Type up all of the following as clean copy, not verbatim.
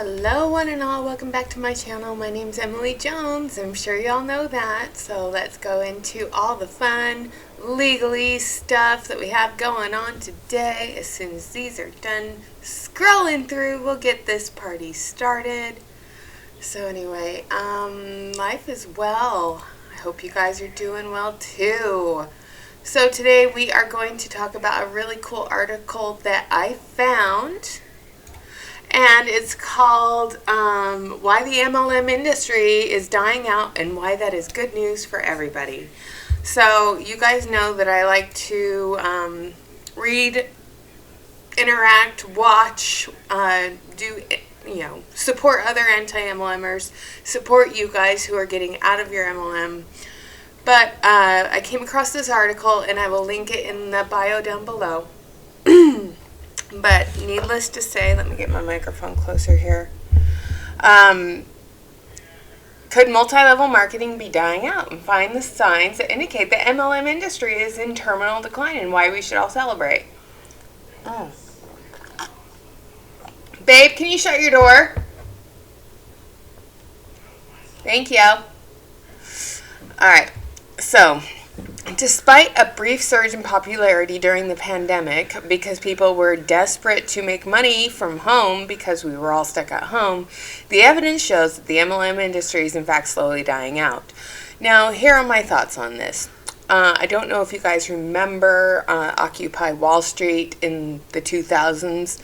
Hello one and all, welcome back to my channel. My name's Emily Jones. I'm sure y'all know that. So let's go into all the fun legalese stuff that we have going on today. As soon as these are done scrolling through, we'll get this party started. So anyway, life is well. I hope you guys are doing well too. So today we are going to talk about a really cool article that I found. And it's called Why the MLM Industry is Dying Out and Why That Is Good News for Everybody. So you guys know that I like to read, interact, watch, support other anti-MLMers, support you guys who are getting out of your MLM. But I came across this article and I will link it in the bio down below. But needless to say, let me get my microphone closer here. Could multi-level marketing be dying out? And find the signs that indicate the MLM industry is in terminal decline and why we should all celebrate. Oh. Babe, can you shut your door? Thank you. Alright, so despite a brief surge in popularity during the pandemic because people were desperate to make money from home because we were all stuck at home, the evidence shows that the MLM industry is in fact slowly dying out. Now, here are my thoughts on this. I don't know if you guys remember Occupy Wall Street in the 2000s,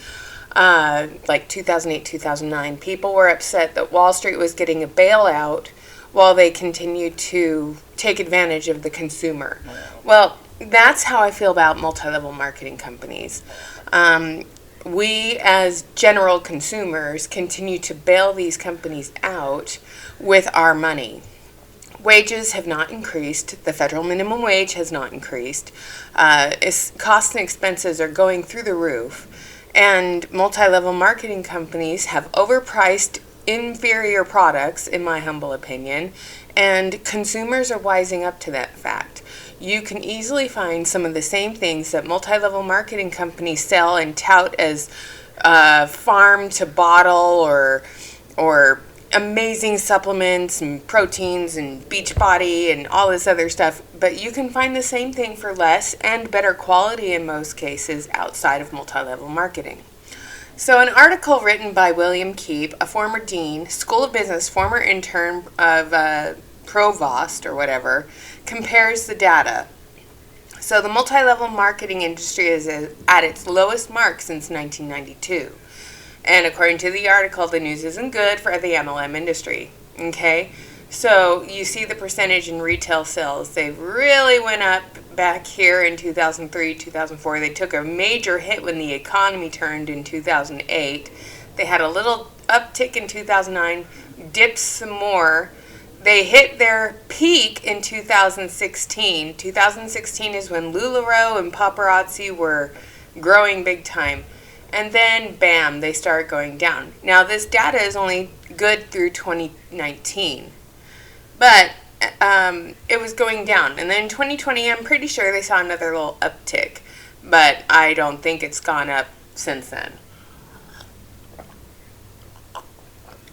like 2008, 2009. People were upset that Wall Street was getting a bailout while they continued to take advantage of the consumer. Well, that's how I feel about multi-level marketing companies. We as general consumers continue to bail these companies out with our money. Wages have not increased. The federal minimum wage has not increased. Costs and expenses are going through the roof. And multi-level marketing companies have overpriced inferior products, in my humble opinion, and consumers are wising up to that fact. You can easily find some of the same things that multi-level marketing companies sell and tout as farm to bottle or amazing supplements and proteins and Beachbody and all this other stuff, but you can find the same thing for less and better quality in most cases outside of multi-level marketing. So an article written by William Keep, a former dean, School of Business, former intern of Provost or whatever, compares the data. So the multi-level marketing industry is at its lowest mark since 1992. And according to the article, the news isn't good for the MLM industry. Okay? So you see the percentage in retail sales. They really went up back here in 2003, 2004. They took a major hit when the economy turned in 2008. They had a little uptick in 2009, dipped some more. They hit their peak in 2016. 2016 is when LuLaRoe and paparazzi were growing big time. And then, bam, they start going down. Now, this data is only good through 2019. But it was going down. And then in 2020, I'm pretty sure they saw another little uptick. But I don't think it's gone up since then.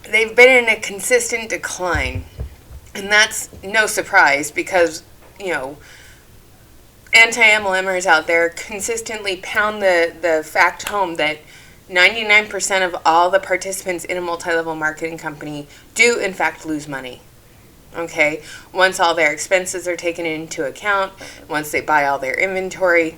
They've been in a consistent decline. And that's no surprise because, anti-MLMers out there consistently pound the fact home that 99% of all the participants in a multi-level marketing company do, in fact, lose money. Okay, once all their expenses are taken into account, once they buy all their inventory,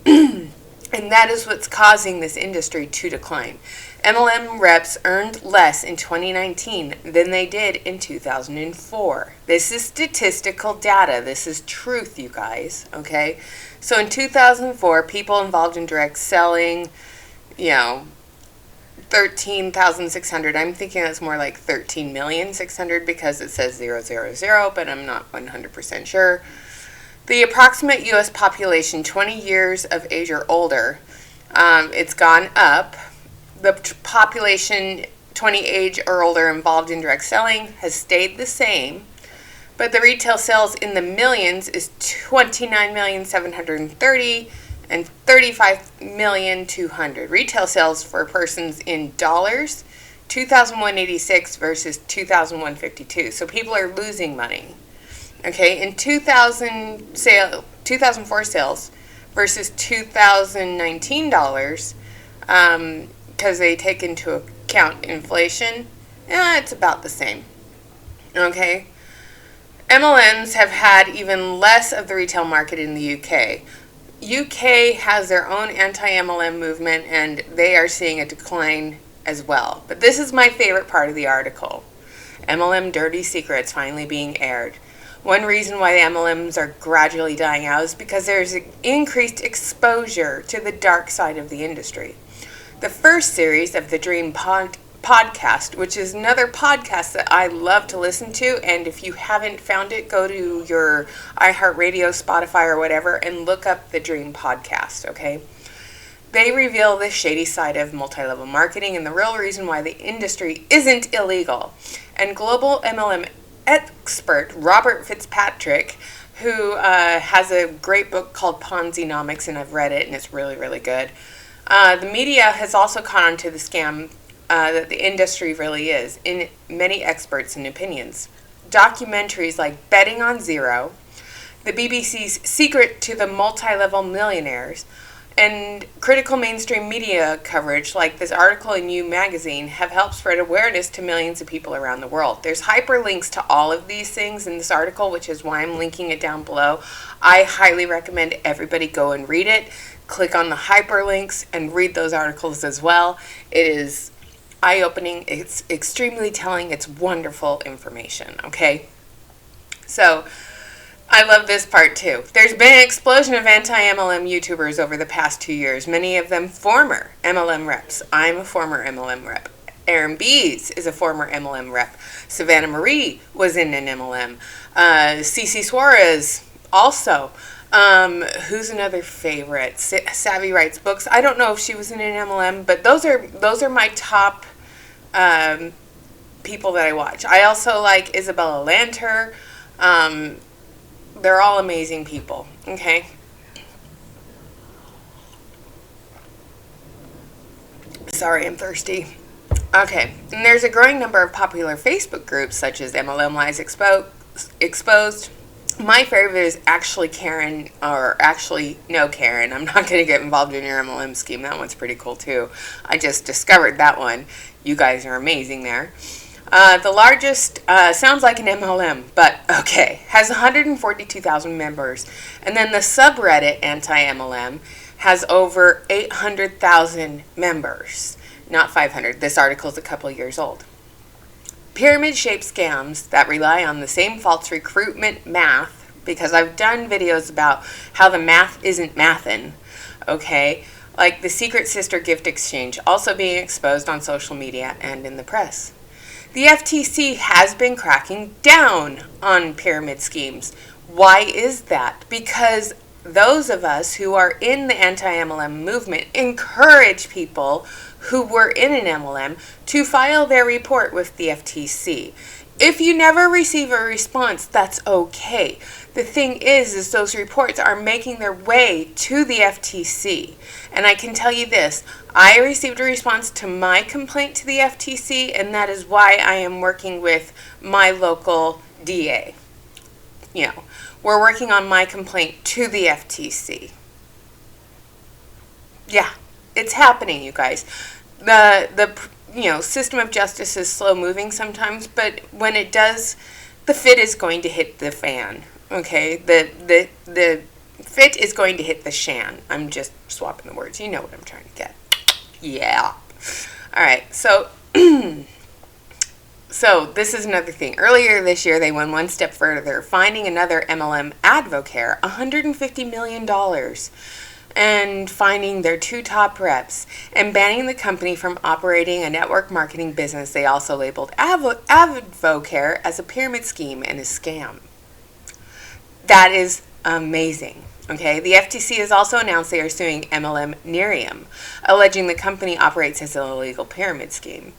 and that is what's causing this industry to decline. MLM reps earned less in 2019 than they did in 2004. This is statistical data. This is truth, you guys, okay? So in 2004, people involved in direct selling, 13,600. I'm thinking that's more like 13,600,000 because it says 000, but I'm not 100% sure. The approximate U.S. population, 20 years of age or older, it's gone up. The population 20 age or older involved in direct selling has stayed the same, but the retail sales in the millions is 29,730,000 and 35,200,000. Retail sales for persons in dollars 2,186 versus 2,152. So people are losing money. Okay, in 2004 sales versus 2019 dollars, because they take into account inflation, it's about the same. Okay, MLMs have had even less of the retail market in the UK. UK has their own anti-MLM movement, and they are seeing a decline as well. But this is my favorite part of the article. MLM dirty secrets finally being aired. One reason why the MLMs are gradually dying out is because there's increased exposure to the dark side of the industry. The first series of the Dream podcast, which is another podcast that I love to listen to, and if you haven't found it, go to your iHeartRadio, Spotify, or whatever, and look up the Dream podcast, okay? They reveal the shady side of multi-level marketing and the real reason why the industry isn't illegal. And global MLM expert Robert Fitzpatrick, who has a great book called Ponzi-nomics, and I've read it, and it's really, really good. The media has also caught on to the scam that the industry really is, in many experts and opinions. Documentaries like Betting on Zero, the BBC's Secret to the Multi-Level Millionaires, and critical mainstream media coverage like this article in You magazine have helped spread awareness to millions of people around the world. There's hyperlinks to all of these things in this article, which is why I'm linking it down below. I highly recommend everybody go and read it. Click on the hyperlinks and read those articles as well. It is eye-opening. It's extremely telling. It's wonderful information, okay? So I love this part too. There's been an explosion of anti-MLM YouTubers over the past 2 years, many of them former MLM reps. I'm a former MLM rep. Aaron Bees is a former MLM rep. Savannah Marie was in an MLM. Cece Suarez also. Who's another favorite? Savvy Writes Books. I don't know if she was in an MLM, but those are my top people that I watch. I also like Isabella Lanter. They're all amazing people, okay? Sorry, I'm thirsty. Okay, and there's a growing number of popular Facebook groups such as MLM Lies Exposed. My favorite is actually Karen, or actually, no Karen. I'm not going to get involved in your MLM scheme. That one's pretty cool too. I just discovered that one. You guys are amazing there. The largest, sounds like an MLM, but okay, has 142,000 members. And then the subreddit anti-MLM has over 800,000 members. Not 500. This article is a couple years old. Pyramid-shaped scams that rely on the same false recruitment math, because I've done videos about how the math isn't mathin', okay? Like the Secret Sister gift exchange also being exposed on social media and in the press. The FTC has been cracking down on pyramid schemes. Why is that? Because those of us who are in the anti-MLM movement encourage people who were in an MLM to file their report with the FTC. If you never receive a response, that's okay. The thing is those reports are making their way to the FTC. And I can tell you this, I received a response to my complaint to the FTC, and that is why I am working with my local DA. You know, we're working on my complaint to the FTC. Yeah, it's happening, you guys. The system of justice is slow moving sometimes, but when it does, the fit is going to hit the fan. Okay, the fit is going to hit the shan. I'm just swapping the words. You know what I'm trying to get. Yeah. All right. So this is another thing. Earlier this year, they went one step further, finding another MLM Advocare $150 million. And finding their 2 top reps and banning the company from operating a network marketing business they also labeled Advocare as a pyramid scheme and a scam. That is amazing. Okay, the FTC has also announced they are suing MLM Nerium, alleging the company operates as an illegal pyramid scheme.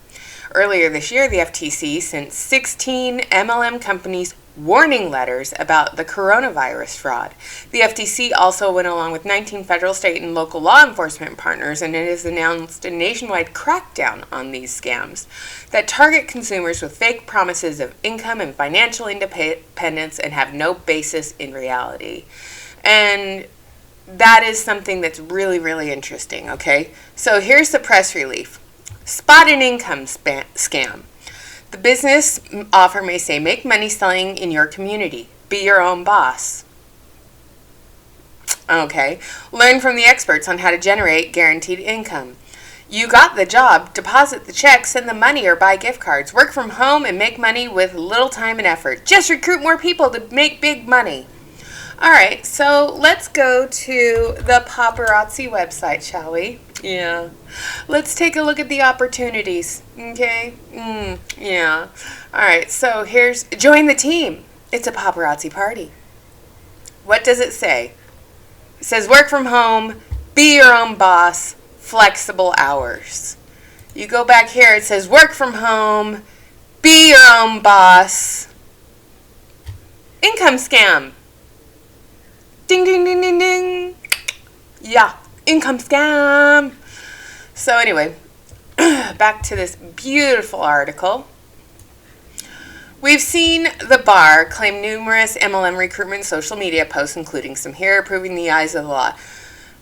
Earlier this year, the FTC sent 16 MLM companies warning letters about the coronavirus fraud. The FTC also went along with 19 federal, state, and local law enforcement partners, and it has announced a nationwide crackdown on these scams that target consumers with fake promises of income and financial independence and have no basis in reality. And that is something that's really, really interesting, okay? So here's the press release. Spot an income scam. The business offer may say, make money selling in your community. Be your own boss. Okay. Learn from the experts on how to generate guaranteed income. You got the job. Deposit the check, send the money, or buy gift cards. Work from home and make money with little time and effort. Just recruit more people to make big money. All right, so let's go to the paparazzi website, shall we? Yeah. Let's take a look at the opportunities, okay? Yeah. All right, so here's, join the team. It's a paparazzi party. What does it say? It says work from home, be your own boss, flexible hours. You go back here, it says work from home, be your own boss, income scam. Ding, ding, ding, ding, ding. Yeah, income scam. So anyway, back to this beautiful article. We've seen the bar claim numerous MLM recruitment social media posts, including some here, proving the eyes of the law.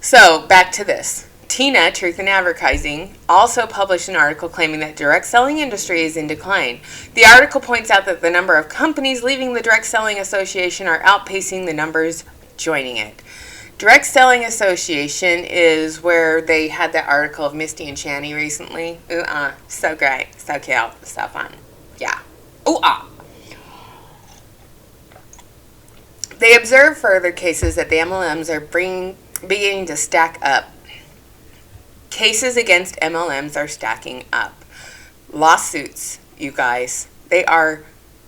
So back to this. Tina, Truth in Advertising, also published an article claiming that direct selling industry is in decline. The article points out that the number of companies leaving the direct selling association are outpacing the numbers joining it. Direct Selling Association is where they had that article of Misty and Channy recently. So great, so cute, so fun. Yeah. They observe further cases that the MLMs are beginning to stack up. Cases against MLMs are stacking up. Lawsuits, you guys, they are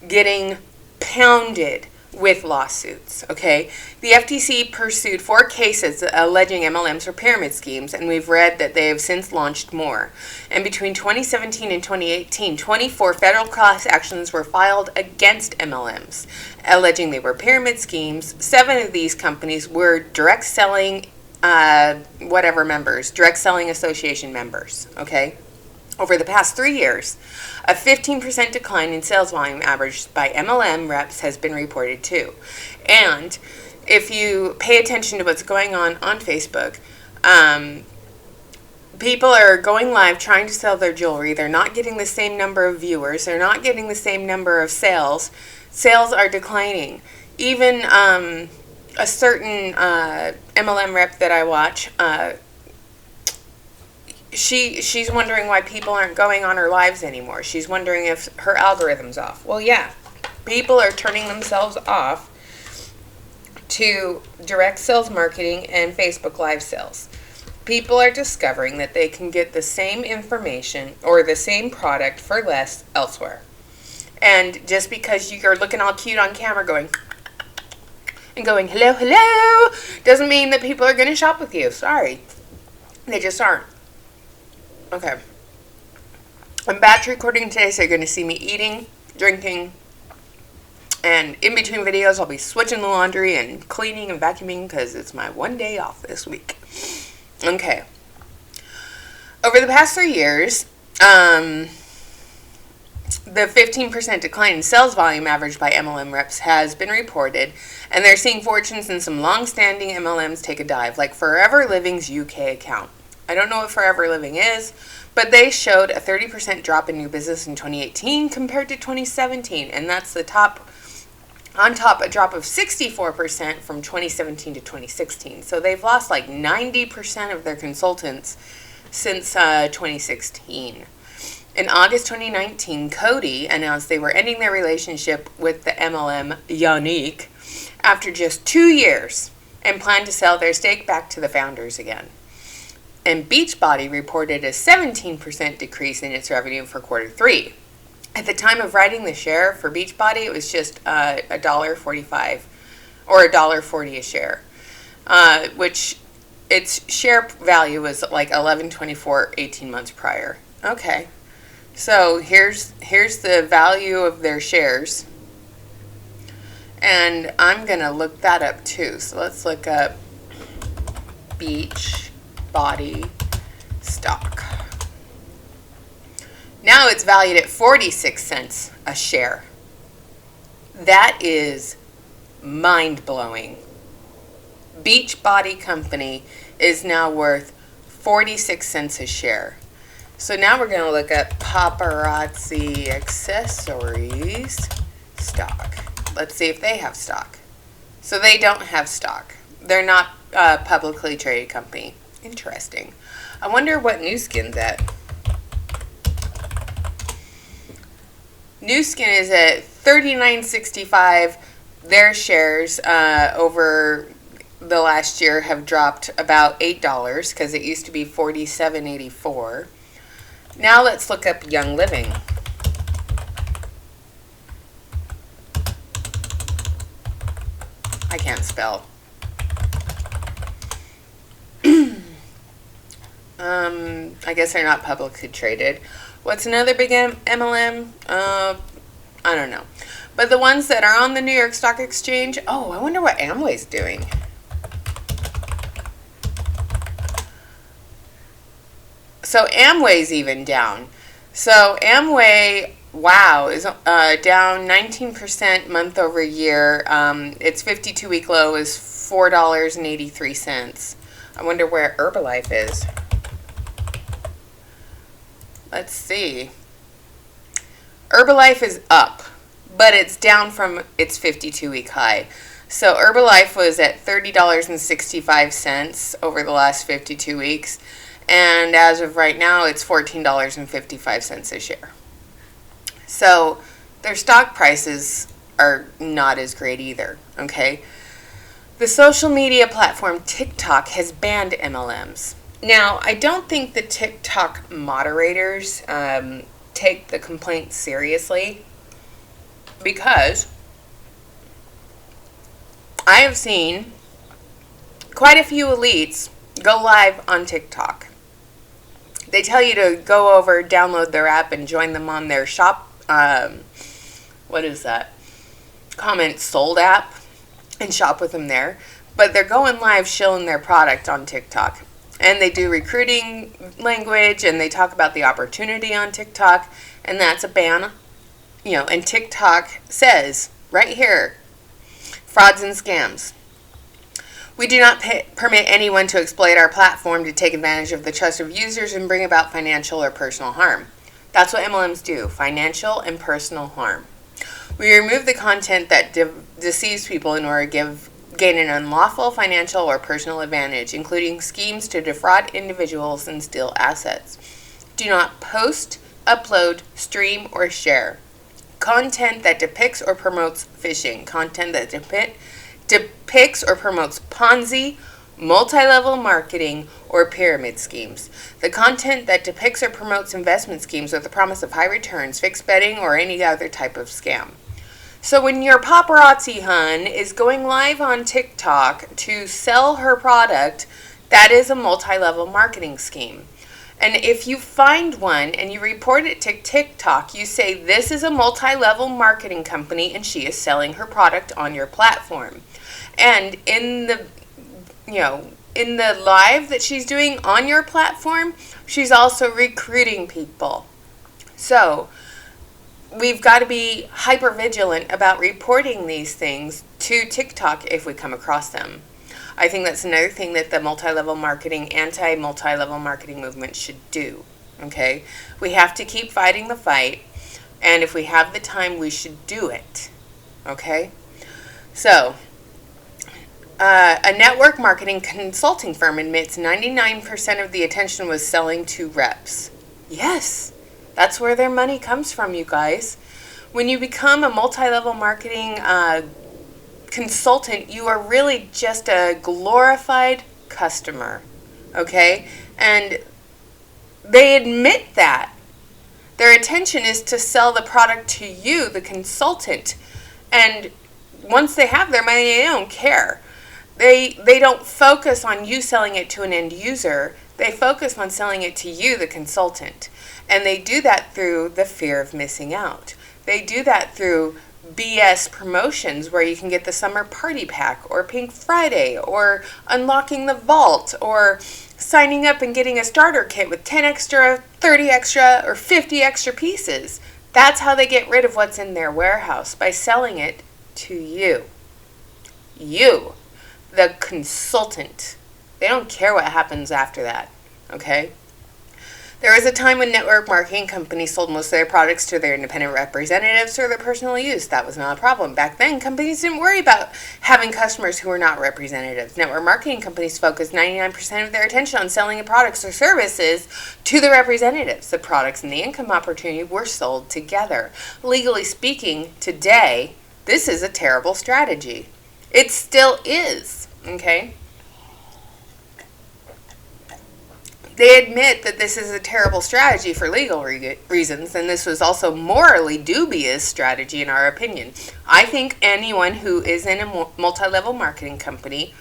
getting pounded with lawsuits, okay? The FTC pursued 4 cases alleging MLMs for pyramid schemes, and we've read that they have since launched more. And between 2017 and 2018, 24 federal class actions were filed against MLMs, alleging they were pyramid schemes. 7 of these companies were direct selling, direct selling association members, okay? Over the past 3 years, a 15% decline in sales volume averaged by MLM reps has been reported too. And if you pay attention to what's going on Facebook, people are going live trying to sell their jewelry. They're not getting the same number of viewers. They're not getting the same number of sales. Sales are declining. Even a certain MLM rep that I watch, she's wondering why people aren't going on her lives anymore. She's wondering if her algorithm's off. Well, yeah, people are turning themselves off to direct sales marketing and Facebook Live sales. People are discovering that they can get the same information or the same product for less elsewhere. And just because you're looking all cute on camera going hello, hello, doesn't mean that people are going to shop with you. Sorry. They just aren't. Okay. I'm batch recording today, so you're going to see me eating, drinking, and in between videos, I'll be switching the laundry and cleaning and vacuuming because it's my one day off this week. Okay. Over the past 3 years, the 15% decline in sales volume averaged by MLM reps has been reported, and they're seeing fortunes in some long-standing MLMs take a dive, like Forever Living's UK account. I don't know what Forever Living is, but they showed a 30% drop in new business in 2018 compared to 2017, and that's the top. On top, a drop of 64% from 2017 to 2016. So they've lost like 90% of their consultants since 2016. In August 2019, Cody announced they were ending their relationship with the MLM Yannick after just 2 years and planned to sell their stake back to the founders again. And Beachbody reported a 17% decrease in its revenue for quarter 3. At the time of writing the share for Beachbody, it was just $1.45 or $1.40 a share, which its share value was like $11.24 18 months prior. Okay, so here's the value of their shares And I'm going to look that up too. So let's look up Beach Body stock. Now it's valued at 46 cents a share. That is mind-blowing. Beachbody Company is now worth 46 cents a share. So now we're going to look up Paparazzi Accessories stock. Let's see if they have stock. So they don't have stock. They're not a publicly traded company. Interesting. I wonder what Nu Skin's at. Nu Skin is at $39.65. Their shares over the last year have dropped about $8 because it used to be $47.84. Now let's look up Young Living. I can't spell. I guess they're not publicly traded. What's another big MLM? I don't know. But the ones that are on the New York Stock Exchange, oh, I wonder what Amway's doing. So Amway's even down. So Amway, wow, is down 19% month over year. Its 52-week low is $4.83. I wonder where Herbalife is. Let's see. Herbalife is up, but it's down from its 52-week high. So Herbalife was at $30.65 over the last 52 weeks. And as of right now, it's $14.55 a share. So their stock prices are not as great either, okay? The social media platform TikTok has banned MLMs. Now, I don't think the TikTok moderators take the complaint seriously because I have seen quite a few elites go live on TikTok. They tell you to go over, download their app, and join them on their shop. What is that? Comment sold app and shop with them there. But they're going live shilling their product on TikTok. And they do recruiting language, and they talk about the opportunity on TikTok, and that's a ban. You know, and TikTok says right here, frauds and scams. We do not permit anyone to exploit our platform to take advantage of the trust of users and bring about financial or personal harm. That's what MLMs do, financial and personal harm. We remove the content that deceives people in order to gain an unlawful financial or personal advantage, including schemes to defraud individuals and steal assets. Do not post, upload, stream, or share content that depicts or promotes phishing, content that depicts or promotes Ponzi, multi-level marketing, or pyramid schemes. The content that depicts or promotes investment schemes with the promise of high returns, fixed betting, or any other type of scam. So when your paparazzi hun is going live on TikTok to sell her product, that is a multi-level marketing scheme. And if you find one and you report it to TikTok, you say this is a multi-level marketing company and she is selling her product on your platform. And in the live that she's doing on your platform, she's also recruiting people. So we've got to be hyper vigilant about reporting these things to TikTok if we come across them. I think that's another thing that the anti-multi-level marketing movement should do. Okay? We have to keep fighting the fight, and if we have the time, we should do it. Okay? So, a network marketing consulting firm admits 99% of the attention was selling to reps. Yes, that's where their money comes from, you guys. When you become a multi-level marketing consultant, you are really just a glorified customer, okay? And they admit that. Their attention is to sell the product to you, the consultant. And once they have their money, they don't care. They don't focus on you selling it to an end user. They focus on selling it to you, the consultant. And they do that through the fear of missing out. They do that through BS promotions where you can get the summer party pack or Pink Friday or unlocking the vault or signing up and getting a starter kit with 10 extra, 30 extra, or 50 extra pieces. That's how they get rid of what's in their warehouse, by selling it to you. You, the consultant. They don't care what happens after that, okay? There was a time when network marketing companies sold most of their products to their independent representatives for their personal use. That was not a problem. Back then, companies didn't worry about having customers who were not representatives. Network marketing companies focused 99% of their attention on selling the products or services to the representatives. The products and the income opportunity were sold together. Legally speaking, today, this is a terrible strategy. It still is, okay? They admit that this is a terrible strategy for legal reasons, and this was also morally dubious strategy in our opinion. I think anyone who is in a multi-level marketing company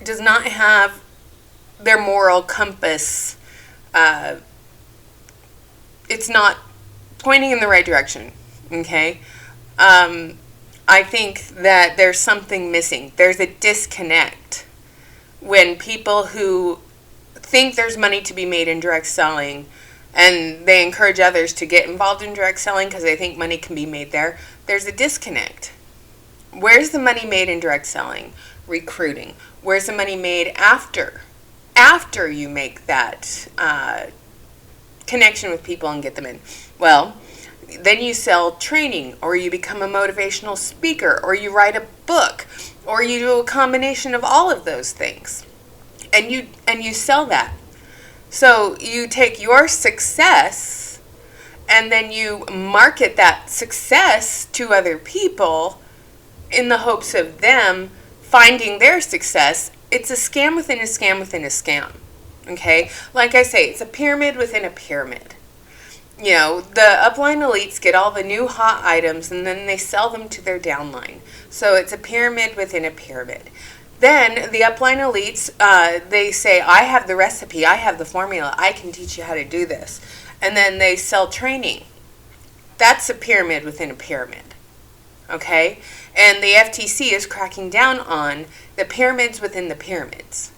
does not have their moral compass, it's not pointing in the right direction, okay? I think that there's something missing. There's a disconnect when people who think there's money to be made in direct selling and they encourage others to get involved in direct selling because they think money can be made there. There's a disconnect. Where's the money made in direct selling? Recruiting. Where's the money made after you make that connection with people and get them in? Well, then you sell training, or you become a motivational speaker, or you write a book, or you do a combination of all of those things. And you sell that. So you take your success and then you market that success to other people in the hopes of them finding their success. It's a scam within a scam within a scam. Okay? Like I say, it's a pyramid within a pyramid. You know, the upline elites get all the new hot items and then they sell them to their downline. So it's a pyramid within a pyramid. Then the upline elites, they say, I have the recipe, I have the formula, I can teach you how to do this. And then they sell training. That's a pyramid within a pyramid. Okay? And the FTC is cracking down on the pyramids within the pyramids.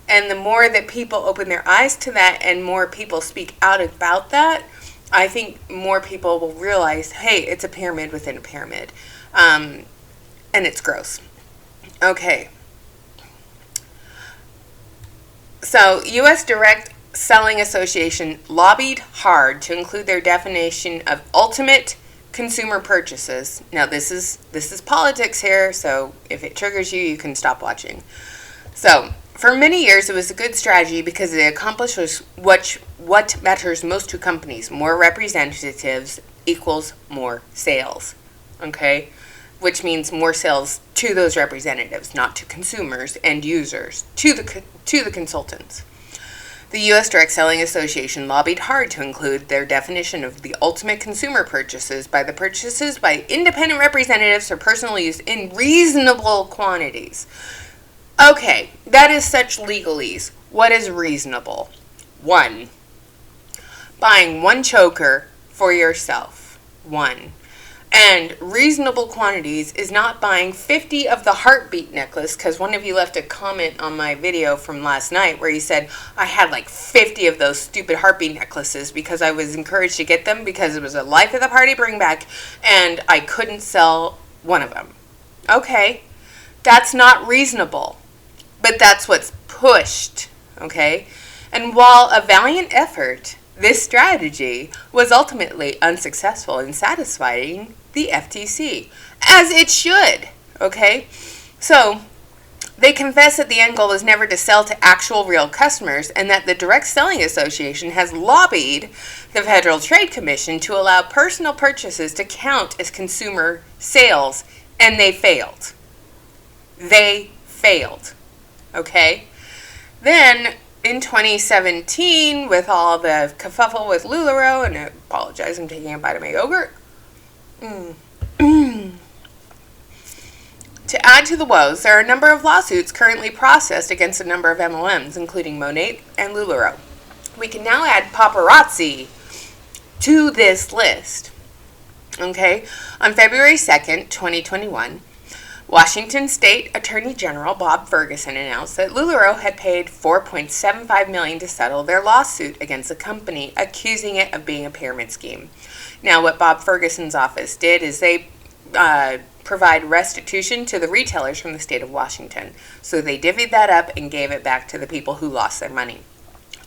And the more that people open their eyes to that and more people speak out about that, I think more people will realize, hey, it's a pyramid within a pyramid. And it's gross. Okay. So, U.S. Direct Selling Association lobbied hard to include their definition of ultimate consumer purchases. Now, this is politics here, so if it triggers you, you can stop watching. So, for many years, it was a good strategy because it accomplished what matters most to companies. More representatives equals more sales. Okay? Which means more sales to those representatives, not to consumers and users, to the consultants. The U.S. Direct Selling Association lobbied hard to include their definition of the ultimate consumer purchases by the purchases by independent representatives for personal use in reasonable quantities. Okay, that is such legalese. What is reasonable? 1. Buying 1 choker for yourself. 1. And reasonable quantities is not buying 50 of the heartbeat necklace, because one of you left a comment on my video from last night where you said, I had like 50 of those stupid heartbeat necklaces because I was encouraged to get them because it was a life of the party bring back and I couldn't sell one of them. Okay, that's not reasonable, but that's what's pushed, okay? And while a valiant effort, this strategy was ultimately unsuccessful in satisfying the FTC, as it should, okay? So, they confess that the end goal is never to sell to actual real customers and that the Direct Selling Association has lobbied the Federal Trade Commission to allow personal purchases to count as consumer sales, and they failed. They failed, okay? Then, in 2017, with all the kerfuffle with LuLaRoe, and I apologize, I'm taking a bite of my yogurt. To add to the woes, there are a number of lawsuits currently processed against a number of MLMs, including Monat and LuLaRoe. We can now add paparazzi to this list. Okay, on February 2nd, 2021, Washington State Attorney General Bob Ferguson announced that LuLaRoe had paid $4.75 million to settle their lawsuit against the company, accusing it of being a pyramid scheme. Now, what Bob Ferguson's office did is they provide restitution to the retailers from the state of Washington. So they divvied that up and gave it back to the people who lost their money.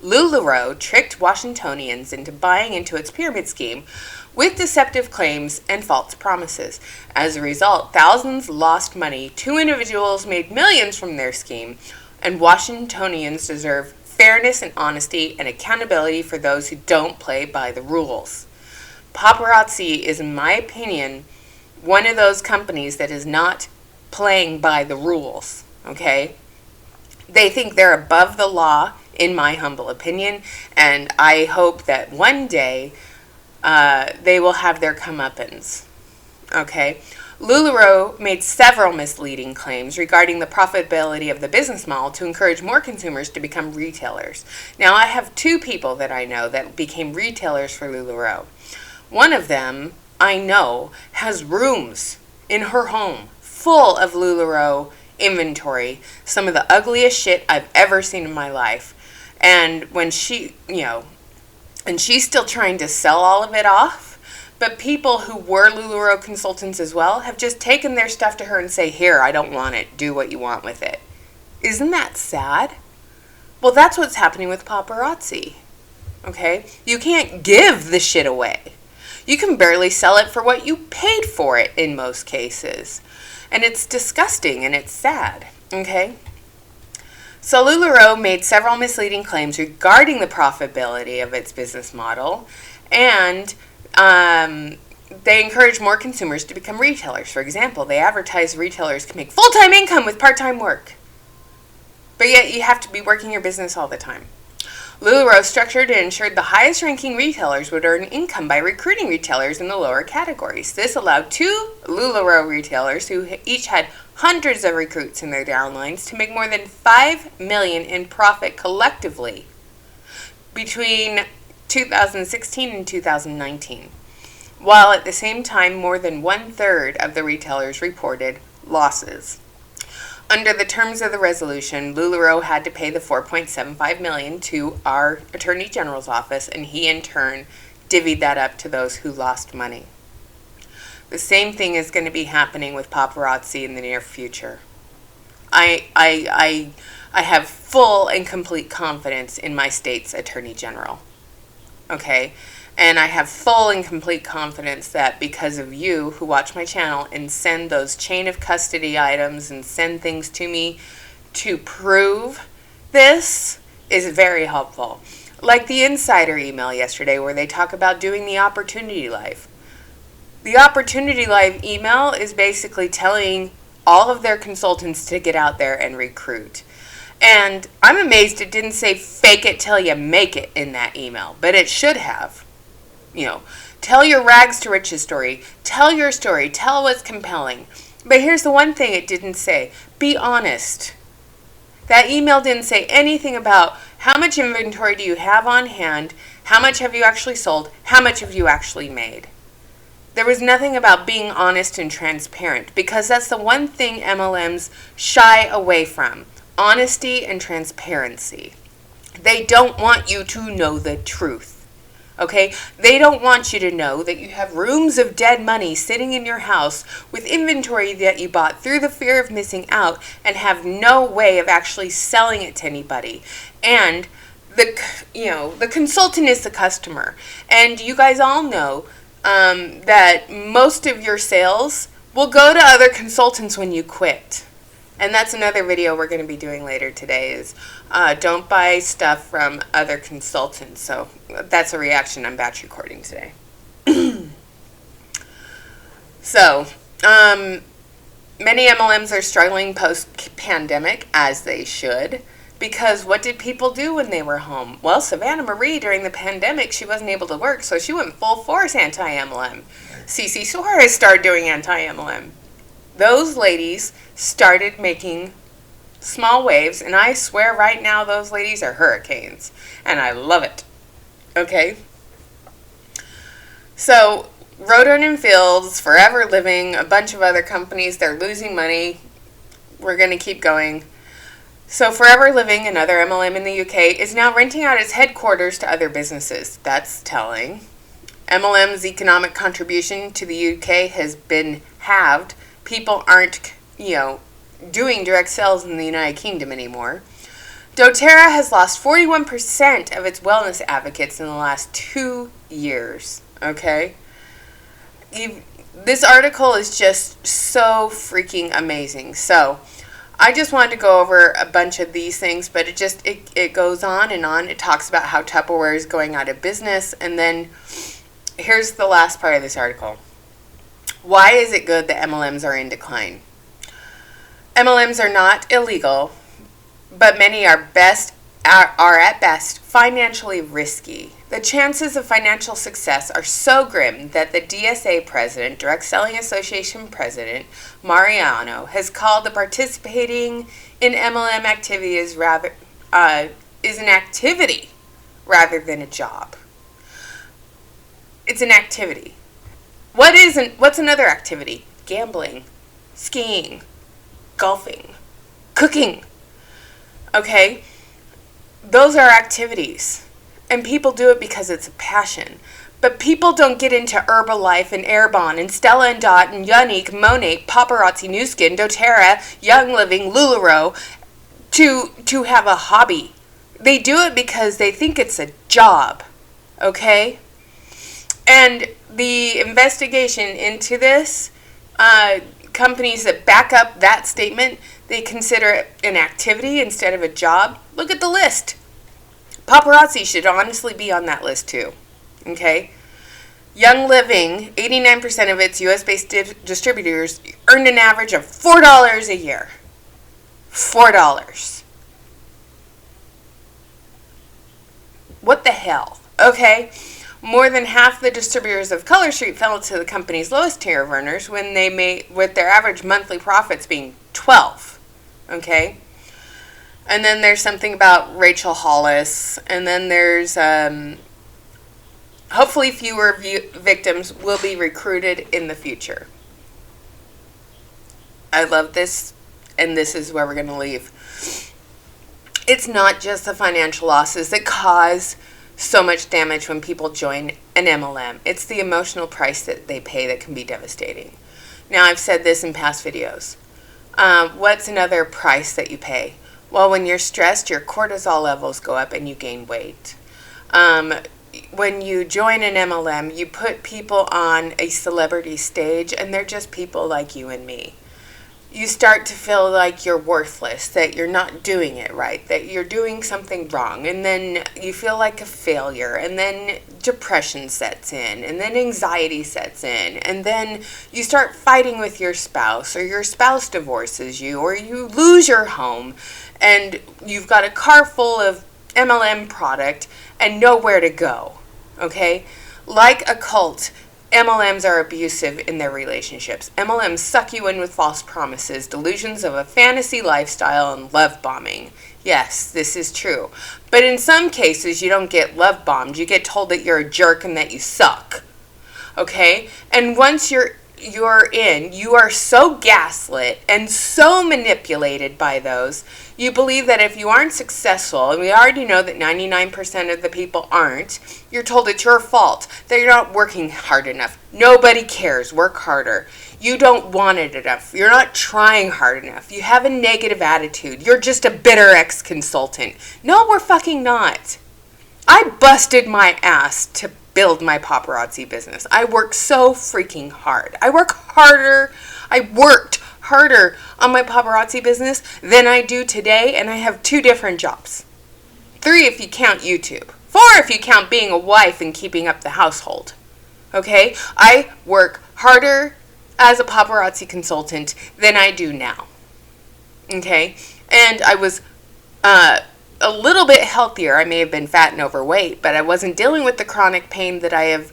LuLaRoe tricked Washingtonians into buying into its pyramid scheme with deceptive claims and false promises. As a result, thousands lost money, 2 individuals made millions from their scheme, and Washingtonians deserve fairness and honesty and accountability for those who don't play by the rules. Paparazzi is, in my opinion, one of those companies that is not playing by the rules, okay? They think they're above the law, in my humble opinion, and I hope that one day they will have their comeuppance, okay? LuLaRoe made several misleading claims regarding the profitability of the business model to encourage more consumers to become retailers. Now, I have 2 people that I know that became retailers for LuLaRoe. One of them, I know, has rooms in her home full of LuLaRoe inventory, some of the ugliest shit I've ever seen in my life. And when she, and she's still trying to sell all of it off, but people who were LuLaRoe consultants as well have just taken their stuff to her and say, here, I don't want it, do what you want with it. Isn't that sad? Well, that's what's happening with paparazzi, okay? You can't give the shit away. You can barely sell it for what you paid for it in most cases. And it's disgusting and it's sad, okay? So LuLaRoe made several misleading claims regarding the profitability of its business model, and they encourage more consumers to become retailers. For example, they advertise retailers can make full-time income with part-time work, but yet you have to be working your business all the time. LuLaRoe structured and ensured the highest-ranking retailers would earn income by recruiting retailers in the lower categories. This allowed 2 LuLaRoe retailers, who each had hundreds of recruits in their downlines, to make more than $5 million in profit collectively between 2016 and 2019, while at the same time more than 1/3 of the retailers reported losses. Under the terms of the resolution, LuLaRoe had to pay the $4.75 million to our Attorney General's office, and he in turn divvied that up to those who lost money. The same thing is going to be happening with paparazzi in the near future. I have full and complete confidence in my state's Attorney General. Okay? And I have full and complete confidence that because of you who watch my channel and send those chain of custody items and send things to me to prove this is very helpful. Like the insider email yesterday where they talk about doing the Opportunity Live. The Opportunity Live email is basically telling all of their consultants to get out there and recruit. And I'm amazed it didn't say fake it till you make it in that email, but it should have. Tell your rags to riches story. Tell your story. Tell what's compelling. But here's the one thing it didn't say. Be honest. That email didn't say anything about how much inventory do you have on hand, how much have you actually sold, how much have you actually made. There was nothing about being honest and transparent, because that's the one thing MLMs shy away from. Honesty and transparency. They don't want you to know the truth. Okay? They don't want you to know that you have rooms of dead money sitting in your house with inventory that you bought through the fear of missing out and have no way of actually selling it to anybody. And the consultant is the customer. And you guys all know that most of your sales will go to other consultants when you quit. And that's another video we're going to be doing later today is don't buy stuff from other consultants. So that's a reaction I'm batch recording today. So many MLMs are struggling post-pandemic, as they should, because what did people do when they were home? Well, Savannah Marie, during the pandemic, she wasn't able to work, so she went full force anti-MLM. Cece Suarez started doing anti-MLM. Those ladies started making small waves, and I swear right now those ladies are hurricanes, and I love it. Okay? So Rodin and Fields, Forever Living, a bunch of other companies, they're losing money. We're going to keep going. So Forever Living, another MLM in the UK, is now renting out its headquarters to other businesses. That's telling. MLM's economic contribution to the UK has been halved. People aren't, doing direct sales in the United Kingdom anymore. doTERRA has lost 41% of its wellness advocates in the last 2 years. Okay? This article is just so freaking amazing. So, I just wanted to go over a bunch of these things, but it goes on and on. It talks about how Tupperware is going out of business, and then here's the last part of this article. Why is it good that MLMs are in decline? MLMs are not illegal, but many are at best financially risky. The chances of financial success are so grim that the DSA president, Direct Selling Association president, Mariano, has called the participating in MLM activity is an activity rather than a job. It's an activity. What's another activity? Gambling, skiing, golfing, cooking. Okay? Those are activities. And people do it because it's a passion. But people don't get into Herbalife and Airbon and Stella and Dot and Unique, Monate, Paparazzi, Nu Skin, doTERRA, Young Living, LuLaRoe to have a hobby. They do it because they think it's a job. Okay? And the investigation into this, companies that back up that statement, they consider it an activity instead of a job. Look at the list. Paparazzi should honestly be on that list too. Okay? Young Living, 89% of its US-based distributors earned an average of $4 a year. $4. What the hell? Okay? More than half the distributors of Color Street fell into the company's lowest tier of earners when they made, with their average monthly profits being 12. Okay? And then there's something about Rachel Hollis. And then there's, hopefully fewer victims will be recruited in the future. I love this, and this is where we're going to leave. It's not just the financial losses that cause so much damage when people join an MLM. It's the emotional price that they pay that can be devastating. Now, I've said this in past videos. What's another price that you pay? Well, when you're stressed, your cortisol levels go up and you gain weight. When you join an MLM, you put people on a celebrity stage, and they're just people like you and me. You start to feel like you're worthless, that you're not doing it right, that you're doing something wrong, and then you feel like a failure, and then depression sets in, and then anxiety sets in, and then you start fighting with your spouse, or your spouse divorces you, or you lose your home, and you've got a car full of MLM product and nowhere to go, okay? Like a cult, MLMs are abusive in their relationships. MLMs suck you in with false promises, delusions of a fantasy lifestyle, and love bombing. Yes, this is true. But in some cases, you don't get love bombed. You get told that you're a jerk and that you suck. Okay? And once you're in, you are so gaslit and so manipulated by those, you believe that if you aren't successful, and we already know that 99% of the people aren't, you're told it's your fault, that you're not working hard enough. Nobody cares. Work harder. You don't want it enough. You're not trying hard enough. You have a negative attitude. You're just a bitter ex-consultant. No, we're fucking not. I busted my ass to build my paparazzi business. I work so freaking hard. I worked harder on my paparazzi business than I do today, and I have 2 different jobs. 3 if you count YouTube. 4 if you count being a wife and keeping up the household. Okay? I work harder as a paparazzi consultant than I do now. Okay? And I was a little bit healthier. I may have been fat and overweight, but I wasn't dealing with the chronic pain that I have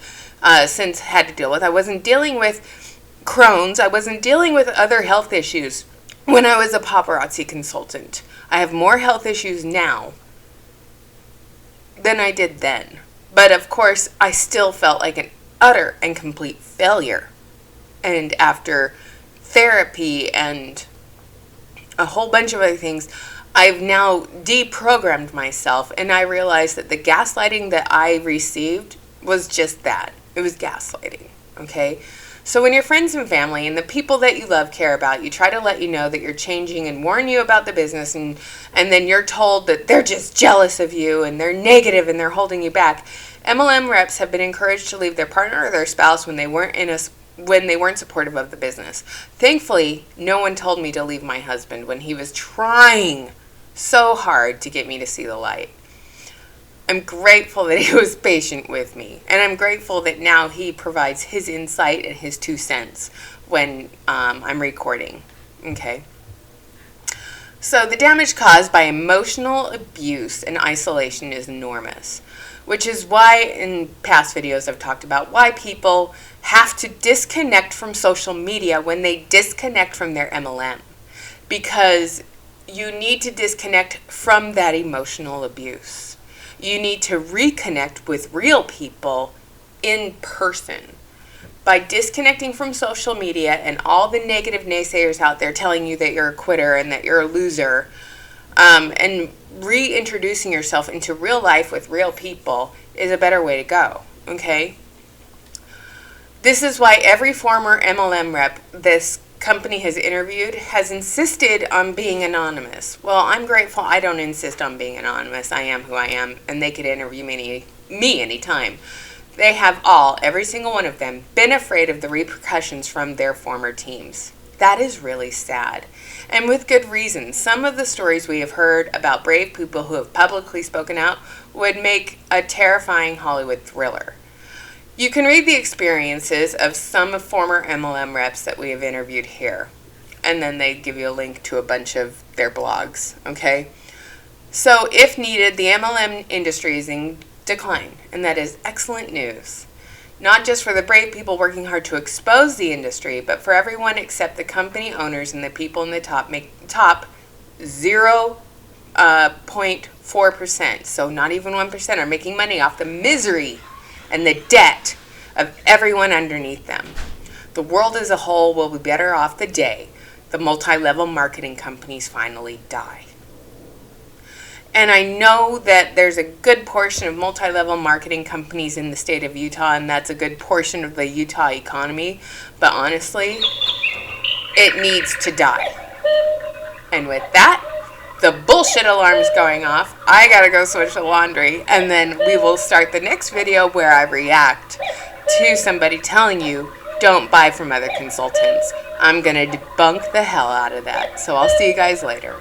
since had to deal with. I wasn't dealing with Crohn's. I wasn't dealing with other health issues when I was a paparazzi consultant. I have more health issues now than I did then. But of course, I still felt like utter and complete failure. And after therapy and a whole bunch of other things, I've now deprogrammed myself, and I realized that the gaslighting that I received was just that. It was gaslighting, okay? So when your friends and family and the people that you love care about you, try to let you know that you're changing and warn you about the business, and then you're told that they're just jealous of you and they're negative and they're holding you back. MLM reps have been encouraged to leave their partner or their spouse when they weren't supportive of the business. Thankfully, no one told me to leave my husband when he was trying so hard to get me to see the light. I'm grateful that he was patient with me, and I'm grateful that now he provides his insight and his 2 cents when I'm recording. Okay. So the damage caused by emotional abuse and isolation is enormous, which is why in past videos I've talked about why people have to disconnect from social media when they disconnect from their MLM, because you need to disconnect from that emotional abuse. You need to reconnect with real people in person. By disconnecting from social media and all the negative naysayers out there telling you that you're a quitter and that you're a loser, and reintroducing yourself into real life with real people is a better way to go, okay? This is why every former MLM rep this company has interviewed has insisted on being anonymous. Well, I'm grateful I don't insist on being anonymous. I am who I am, and they could interview me anytime. They have every single one of them, been afraid of the repercussions from their former teams. That is really sad, and with good reason. Some of the stories we have heard about brave people who have publicly spoken out would make a terrifying Hollywood thriller. You can read the experiences of some former MLM reps that we have interviewed here. And then they give you a link to a bunch of their blogs, okay? So if needed, the MLM industry is in decline, and that is excellent news. Not just for the brave people working hard to expose the industry, but for everyone except the company owners and the people in the top 0.4%, so not even 1%, are making money off the misery and the debt of everyone underneath them. The world as a whole will be better off the day the multi-level marketing companies finally die. And I know that there's a good portion of multi-level marketing companies in the state of Utah, and that's a good portion of the Utah economy, but honestly, it needs to die. And with that, the bullshit alarm's going off. I gotta go switch the laundry, and then we will start the next video where I react to somebody telling you don't buy from other consultants. I'm gonna debunk the hell out of that. So I'll see you guys later.